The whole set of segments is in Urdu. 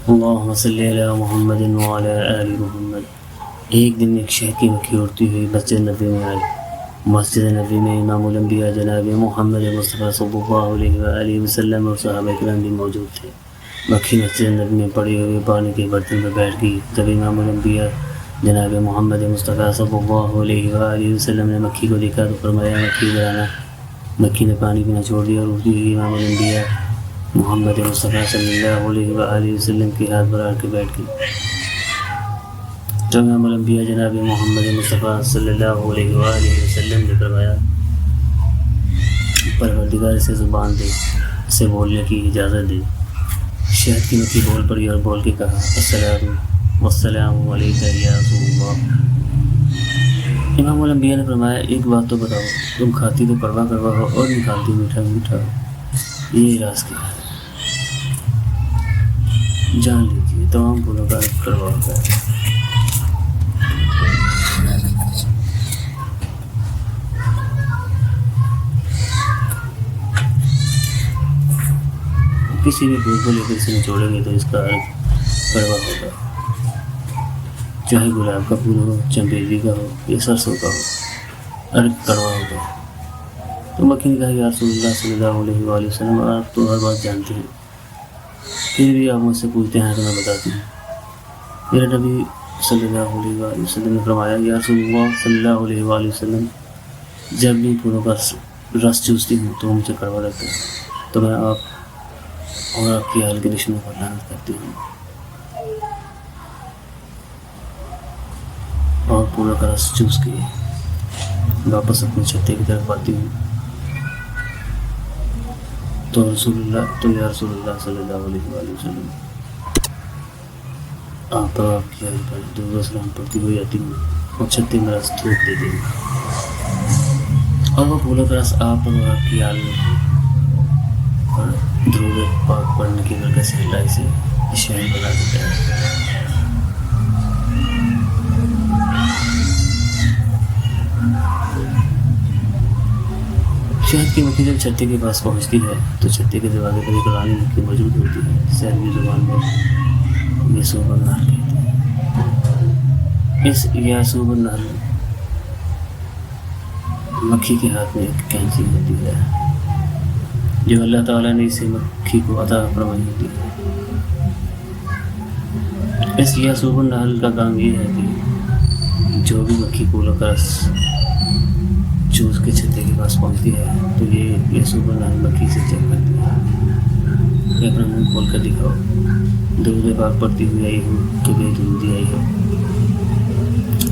اللہم صلی علی محمد وعلی آل محمد۔ ایک دن ایک شہد کی مکھی اڑتی ہوئی مسجد نبی میں آئی۔ مسجد نبی میں امام الانبیاء جناب محمد مصطفیٰ صلی اللہ علیہ وآلہ وسلم اور صحابہ کرام بھی موجود تھے۔ مکھی مسجد نبی میں پڑی ہوئی پانی کے برتن پر بیٹھ گئی۔ تب امام الانبیاء جناب محمد مصطفیٰ صلی اللہ علیہ وآلہ وسلم نے مکھی کو دیکھا تو فرمایا مکھی ادھر آنا۔ مکھی نے پانی پینا چھوڑ دیا اور اڑتی ہوئی امام الانبیاء محمد مصطفیٰ صلی اللہ علیہ وآلہ وسلم کے ہاتھ پر آ کے بیٹھ گئی۔ تو امام الانبیاء جناب محمد مصطفیٰ صلی اللہ علیہ وآلہ وسلم نے فرمایا پروردگار اسے زبان دے، اسے بولنے کی اجازت دے۔ شہد کی مکھی بول پڑی اور بول کے کہا السلام والسلام علیک یا رسول اللہ۔ امام الانبیاء نے فرمایا ایک بات تو بتاؤ، تم کھاتی تو کڑوا کڑوا ہو اور نکالتی میٹھا میٹھا ہو، یہ راز کیا ہے؟ جان لیجیے تمام پھولوں کا کڑوا ہوتا ہے۔ کسی بھی پھول کو لے کر اسے نچوڑیں گے تو اس کا کڑوا ہوگا، چاہے گلاب کا پھول ہو، چمیلی کا ہو یا سرسوں کا ہو، ارگ کڑوا ہوگا۔ تو مکھی نے کہا یا رسول اللہ صلی اللہ علیہ وآلہ وسلم آپ تو ہر بات جانتے ہیں، پھر بھی آپ مجھ سے پوچھتے ہیں تو میں بتاتی ہوں۔ میرے نبی صلی اللہ علیہ وآلہ وسلم نے فرمایا یا رسول اللہ صلی اللہ علیہ وآلہ وسلم جب بھی پھولوں کا رس چوستی ہوں تو مجھے کڑوا لگتا ہے، تو میں آپ اور آپ کی حال کے دشمنوں پر لعنت کرتی ہوں اور پورا کا رس چوس کے واپس اپنے چھتے کی طرف آتی ہوں۔ تو یا رسول اللہ صلی اللہ علیہ وآلہ وسلم آپ پر آپ کی حال پر درود و سلام پڑھتی ہوئی آتی ہوں اور چھتے میں رس تھوک دیتی ہوں، اور وہ پورا کا رس آپ اور آپ کی حال پر درود پاک پڑھنے کی برکت سے اللہ سے شہر بنا دیتا ہے۔ شہد کی مکھی جب چھتے کے پاس پہنچتی ہے تو چھتے کے دروازے پر ایک رانی مکھی موجود ہوتی ہے جسے عربی زبان میں یاسوب النحل کہتے ہیں۔ اس یاسوب النحل مکھی کے ہاتھ میں ایک کینچی ہوتی ہے جو اللہ تعالیٰ نے اسے مکھی کو عطا فرمائی ہوتی ہے۔ اس یاسوب النحل کا کام یہ ہے کہ جو بھی مکھی پھولوں کا رس چوس کے چھتے کے پاس پہنچتی ہے تو یہ یاسوب النحل مکھی سے چیک کرتی ہے کہ اپنا منہ کھول کر دکھاؤ، درود پاک پڑھتی ہوئی آئی ہو تو بے درودی آئی ہو۔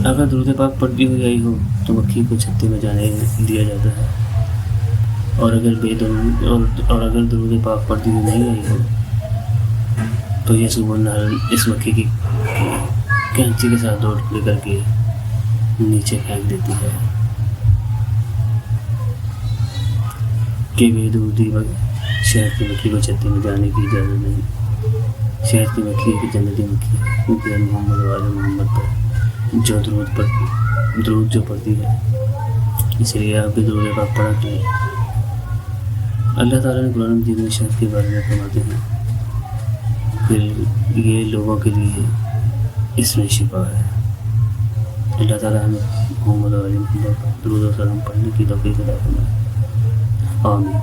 اگر درود پاک پڑھتی ہوئی آئی ہو تو مکھی کو چھتے میں جانے دیا جاتا ہے، اور اگر درود پاک پڑھتی ہوئی نہیں آئی ہو تو یہ یاسوب النحل اس مکھی کی کینچی کے ساتھ دوڑ لے کر کے نیچے پھینک دیتی ہے کہ بے درودی شہد کی مکھی کو چھتے میں جانے کی اجازت نہیں۔ شہد کی مکھی ایک جنتی مکھی ہے کیونکہ محمد والے محمد پر جو درود جو پڑھتی ہے، اس لیے آپ بھی درود پاک پڑھا کریں۔ اللہ تعالیٰ نے قرآن مجید میں شہد کے بارے میں فرماتے ہیں کہ یہ لوگوں کے لیے اس میں شفا ہے۔ اللہ تعالیٰ ہمیں محمد علیہ محمد پر درود و سلام پڑھنے کی توفیق عطا فرمائے، آمین۔